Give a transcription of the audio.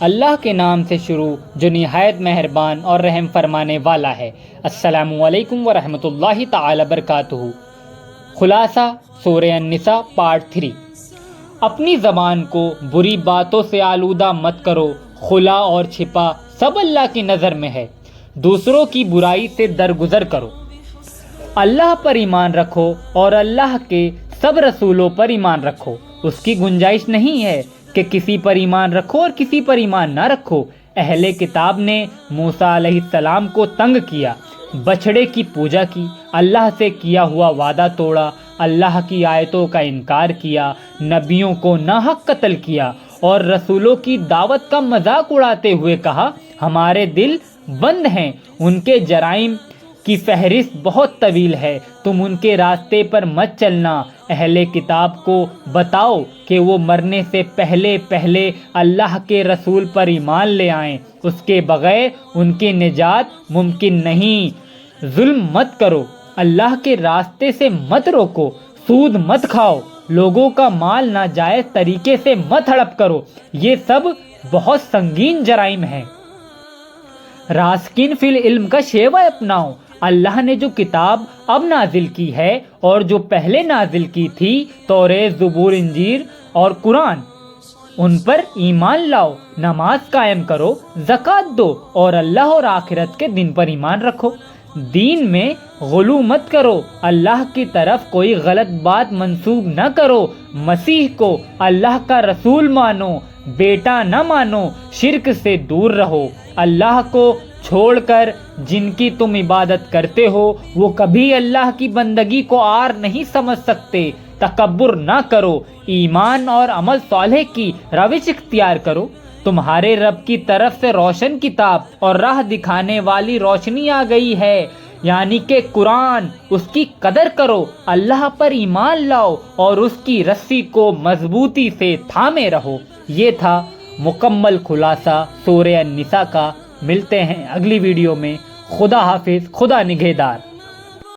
اللہ کے نام سے شروع جو نہایت مہربان اور رحم فرمانے والا ہے۔ السلام علیکم ورحمۃ اللہ تعالی وبرکاتہ۔ خلاصہ سورہ النساء پارٹ 3۔ اپنی زبان کو بری باتوں سے آلودہ مت کرو، کھلا اور چھپا سب اللہ کی نظر میں ہے۔ دوسروں کی برائی سے درگزر کرو۔ اللہ پر ایمان رکھو اور اللہ کے سب رسولوں پر ایمان رکھو۔ اس کی گنجائش نہیں ہے کہ کسی پر ایمان رکھو اور کسی پر ایمان نہ رکھو۔ اہل کتاب نے موسیٰ علیہ السلام کو تنگ کیا، بچھڑے کی پوجا کی، اللہ سے کیا ہوا وعدہ توڑا، اللہ کی آیتوں کا انکار کیا، نبیوں کو ناحق قتل کیا اور رسولوں کی دعوت کا مذاق اڑاتے ہوئے کہا ہمارے دل بند ہیں۔ ان کے جرائم کی فہرست بہت طویل ہے، تم ان کے راستے پر مت چلنا۔ اہل کتاب کو بتاؤ کہ وہ مرنے سے پہلے اللہ کے رسول پر ایمان لے آئیں، اس کے بغیر ان کی نجات ممکن نہیں۔ ظلم مت کرو، اللہ کے راستے سے مت روکو، سود مت کھاؤ، لوگوں کا مال ناجائز طریقے سے مت ہڑپ کرو، یہ سب بہت سنگین جرائم ہیں۔ راسخین فی العلم کا شیوہ اپناؤ۔ اللہ نے جو کتاب اب نازل کی ہے اور جو پہلے نازل کی تھی، توریت، زبور، انجیل اور قرآن، ان پر ایمان لاؤ، نماز قائم کرو، زکوٰۃ دو اور اللہ اور آخرت کے دن پر ایمان رکھو۔ دین میں غلو مت کرو، اللہ کی طرف کوئی غلط بات منسوب نہ کرو، مسیح کو اللہ کا رسول مانو، بیٹا نہ مانو، شرک سے دور رہو۔ اللہ کو چھوڑ کر جن کی تم عبادت کرتے ہو وہ کبھی اللہ کی بندگی کو عار نہیں سمجھ سکتے۔ تکبر نہ کرو، ایمان اور عمل صالح کی روش اختیار کرو۔ تمہارے رب کی طرف سے روشن کتاب اور راہ دکھانے والی روشنی آ گئی ہے، یعنی کہ قرآن، اس کی قدر کرو، اللہ پر ایمان لاؤ اور اس کی رسی کو مضبوطی سے تھامے رہو۔ یہ تھا مکمل خلاصہ سورہ النساء کا۔ ملتے ہیں اگلی ویڈیو میں۔ خدا حافظ، خدا نگہدار۔